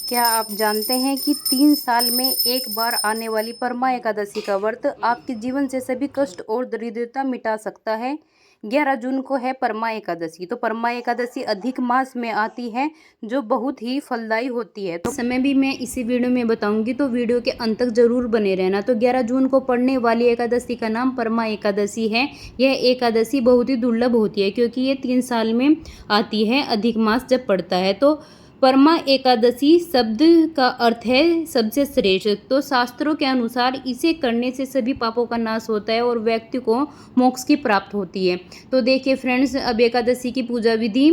क्या आप जानते हैं कि 3 साल में एक बार आने वाली परमा एकादशी का व्रत आपके जीवन से सभी कष्ट और दरिद्रता मिटा सकता है। 11 जून को है परमा एकादशी। तो परमा एकादशी अधिक मास में आती है जो बहुत ही फलदायी होती है। तो समय भी मैं इसी वीडियो में बताऊंगी, तो वीडियो के अंत तक जरूर बने रहना। तो 11 जून को पड़ने वाली एकादशी का नाम परमा एकादशी है। यह एकादशी बहुत ही दुर्लभ होती है क्योंकि ये 3 साल में आती है, अधिक मास जब पड़ता है। तो परमा एकादशी शब्द का अर्थ है सबसे श्रेष्ठ। तो शास्त्रों के अनुसार इसे करने से सभी पापों का नाश होता है और व्यक्ति को मोक्ष की प्राप्त होती है। तो देखिए फ्रेंड्स, अब एकादशी की पूजा विधि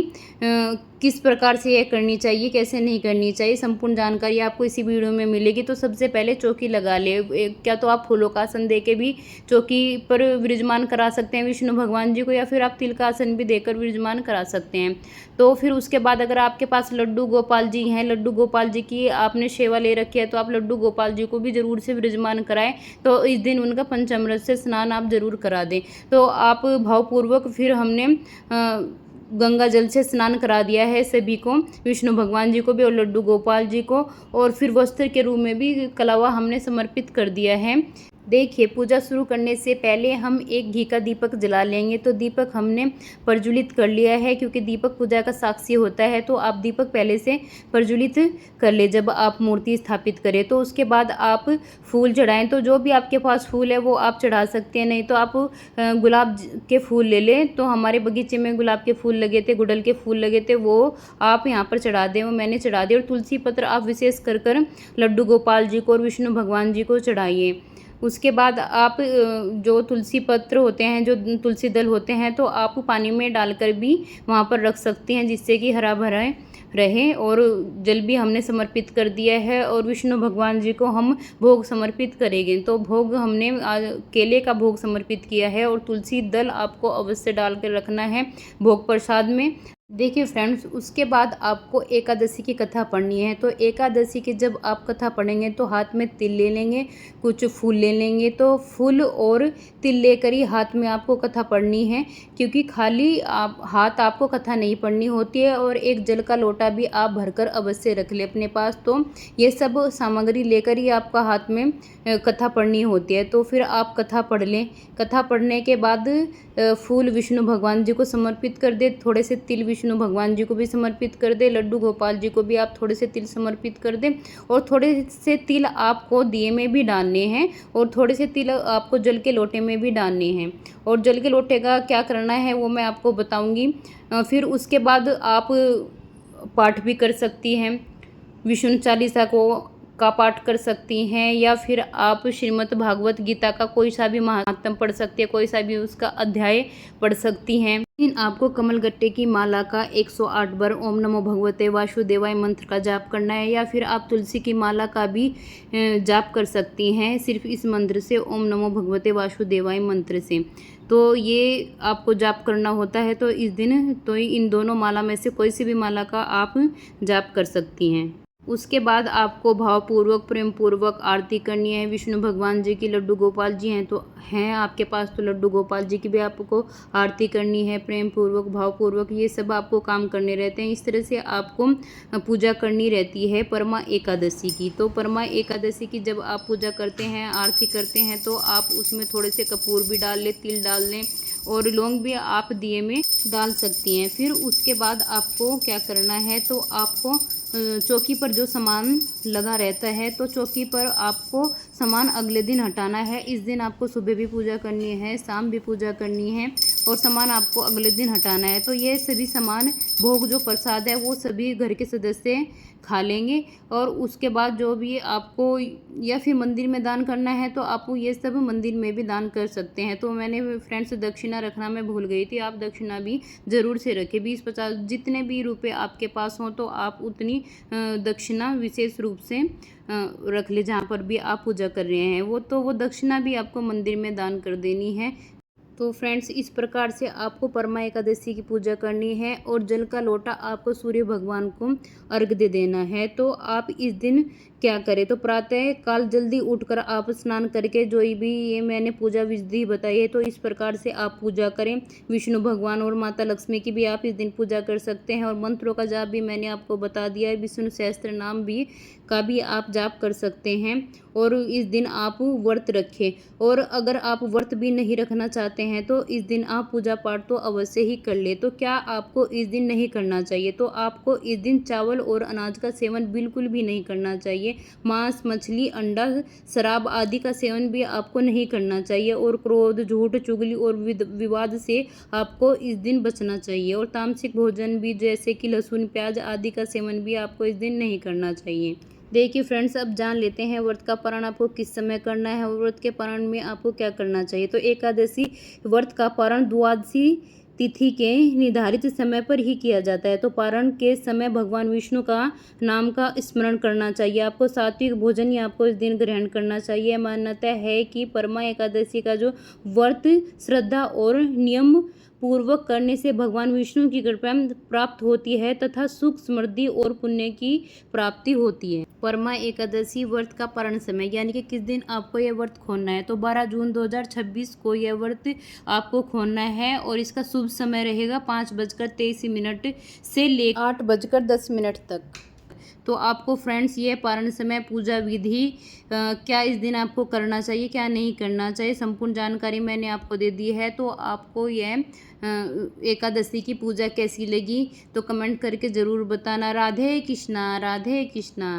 किस प्रकार से यह करनी चाहिए, कैसे नहीं करनी चाहिए, संपूर्ण जानकारी आपको इसी वीडियो में मिलेगी। तो सबसे पहले चौकी लगा ले। क्या तो आप फूलों का आसन दे के भी चौकी पर विराजमान करा सकते हैं विष्णु भगवान जी को, या फिर आप तिल का आसन भी देकर विराजमान करा सकते हैं। तो फिर उसके बाद अगर आपके पास लड्डू गोपाल जी हैं, लड्डू गोपाल जी की आपने सेवा ले रखी है, तो आप लड्डू गोपाल जी को भी जरूर से विराजमान कराएं। तो इस दिन उनका पंचामृत से स्नान आप जरूर करा दें। तो आप भावपूर्वक, फिर हमने गंगा जल से स्नान करा दिया है सभी को, विष्णु भगवान जी को भी और लड्डू गोपाल जी को, और फिर वस्त्र के रूप में भी कलावा हमने समर्पित कर दिया है। देखिए, पूजा शुरू करने से पहले हम एक घी का दीपक जला लेंगे। तो दीपक हमने प्रज्वलित कर लिया है क्योंकि दीपक पूजा का साक्षी होता है। तो आप दीपक पहले से प्रज्वलित कर ले जब आप मूर्ति स्थापित करें। तो उसके बाद आप फूल चढ़ाएं। तो जो भी आपके पास फूल है वो आप चढ़ा सकते हैं, नहीं तो आप गुलाब के फूल ले लें। तो हमारे बगीचे में गुलाब के फूल लगे थे, गुड़हल के फूल लगे थे, वो आप यहाँ पर चढ़ा दें। वो मैंने चढ़ा दिए। और तुलसी पत्र आप विशेष कर लड्डू गोपाल जी को और विष्णु भगवान जी को चढ़ाइए। उसके बाद आप जो तुलसी पत्र होते हैं, जो तुलसी दल होते हैं, तो आप पानी में डालकर भी वहाँ पर रख सकते हैं, जिससे कि हरा भरा रहे। और जल भी हमने समर्पित कर दिया है और विष्णु भगवान जी को हम भोग समर्पित करेंगे। तो भोग हमने केले का भोग समर्पित किया है और तुलसी दल आपको अवश्य डाल कर रखना है भोग प्रसाद में। देखिए फ्रेंड्स, उसके बाद आपको एकादशी की कथा पढ़नी है। तो एकादशी की जब आप कथा पढ़ेंगे तो हाथ में तिल ले लेंगे, कुछ फूल ले लेंगे। तो फूल और तिल लेकर ही हाथ में आपको कथा पढ़नी है, क्योंकि खाली हाथ आपको कथा नहीं पढ़नी होती है। और एक जल का लोटा भी आप भरकर अवश्य रख ले अपने पास। तो ये सब सामग्री लेकर ही आपका हाथ में कथा पढ़नी होती है। तो फिर आप कथा पढ़ लें। कथा पढ़ने के बाद फूल विष्णु भगवान जी को समर्पित कर दे, थोड़े से तिल विष्णु भगवान जी को भी समर्पित कर दे, लड्डू गोपाल जी को भी आप थोड़े से तिल समर्पित कर दें। और थोड़े से तिल आपको दिए में भी डालने हैं और थोड़े से तिल आपको जल के लोटे में भी डालने हैं। और जल के लोटे का क्या करना है वो मैं आपको बताऊंगी। फिर उसके बाद आप पाठ भी कर सकती हैं, विष्णु चालीसा का पाठ कर सकती हैं, या फिर आप श्रीमद् भागवत गीता का कोई सा भी महात्म पढ़ सकती है, कोई सा भी उसका अध्याय पढ़ सकती हैं। लेकिन आपको कमलगट्टे की माला का 108 बार ओम नमो भगवते वासुदेवाय मंत्र का जाप करना है, या फिर आप तुलसी की माला का भी जाप कर सकती हैं सिर्फ इस मंत्र से, ओम नमो भगवते वासुदेवाय मंत्र से। तो ये आपको जाप करना होता है। तो इस दिन तो इन दोनों माला में से कोई सी भी माला का आप जाप कर सकती हैं। उसके बाद आपको भावपूर्वक, प्रेम पूर्वक आरती करनी है विष्णु भगवान जी की। लड्डू गोपाल जी हैं आपके पास, तो लड्डू गोपाल जी की भी आपको आरती करनी है प्रेम पूर्वक, भावपूर्वक। ये सब आपको काम करने रहते हैं। इस तरह से आपको पूजा करनी रहती है परमा एकादशी की। तो परमा एकादशी की जब आप पूजा करते हैं, आरती करते हैं, तो आप उसमें थोड़े से कपूर भी डाल लें, तिल डाल लें, और लौंग भी आप दिए में डाल सकती हैं। फिर उसके बाद आपको क्या करना है, तो आपको चौकी पर जो सामान लगा रहता है, तो चौकी पर आपको सामान अगले दिन हटाना है। इस दिन आपको सुबह भी पूजा करनी है, शाम भी पूजा करनी है, और सामान आपको अगले दिन हटाना है। तो ये सभी सामान, भोग जो प्रसाद है, वो सभी घर के सदस्य खा लेंगे। और उसके बाद जो भी आपको या फिर मंदिर में दान करना है, तो आप ये सब मंदिर में भी दान कर सकते हैं। तो मैंने फ्रेंड्स दक्षिणा रखना मैं भूल गई थी, आप दक्षिणा भी ज़रूर से रखें। 20-50 जितने भी रुपए आपके पास हों, तो आप उतनी दक्षिणा विशेष रूप से रख ले जहाँ पर भी आप पूजा कर रहे हैं। वो दक्षिणा भी आपको मंदिर में दान कर देनी है। तो फ्रेंड्स, इस प्रकार से आपको परमा एकादशी की पूजा करनी है और जल का लोटा आपको सूर्य भगवान को अर्घ दे देना है। तो आप इस दिन क्या करें, तो प्रातः काल जल्दी उठकर आप स्नान करके जो भी ये मैंने पूजा विधि बताई है तो इस प्रकार से आप पूजा करें। विष्णु भगवान और माता लक्ष्मी की भी आप इस दिन पूजा कर सकते हैं और मंत्रों का जाप भी मैंने आपको बता दिया है। विष्णु सहस्त्र नाम का भी आप जाप कर सकते हैं और इस दिन आप व्रत रखें। और अगर आप व्रत भी नहीं रखना चाहते हैं तो इस दिन आप पूजा पाठ तो अवश्य ही कर ले। तो क्या आपको इस दिन नहीं करना चाहिए, तो आपको इस दिन चावल और अनाज का सेवन बिल्कुल भी नहीं करना चाहिए। मांस, मछली, अंडा, शराब आदि का सेवन भी आपको नहीं करना चाहिए और क्रोध, झूठ, चुगली और विवाद से आपको इस दिन बचना चाहिए। और तामसिक भोजन भी जैसे कि लहसुन, प्याज आदि का सेवन भी आपको इस दिन नहीं करना चाहिए। देखिए फ्रेंड्स, अब जान लेते हैं व्रत का पारण आपको किस समय करना है और व्रत के पारण में आपको क्या करना चाहिए। तो एकादशी व्रत का पारण द्वादशी तिथि के निर्धारित समय पर ही किया जाता है। तो पारण के समय भगवान विष्णु का नाम का स्मरण करना चाहिए। आपको सात्विक भोजन ही आपको इस दिन ग्रहण करना चाहिए। मान्यता है कि परमा एकादशी का जो व्रत श्रद्धा और नियम पूर्वक करने से भगवान विष्णु की कृपा प्राप्त होती है तथा सुख, समृद्धि और पुण्य की प्राप्ति होती है। परमा एकादशी व्रत का पारण समय यानी कि किस दिन आपको यह व्रत खोलना है, तो 12 जून 2026 को यह व्रत आपको खोलना है और इसका शुभ समय रहेगा 5:23 से लेकर 8:10 तक। तो आपको फ्रेंड्स ये पारण समय, पूजा विधि क्या इस दिन आपको करना चाहिए, क्या नहीं करना चाहिए, संपूर्ण जानकारी मैंने आपको दे दी है। तो आपको यह एकादशी की पूजा कैसी लगी तो कमेंट करके ज़रूर बताना। राधे कृष्णा, राधे कृष्णा।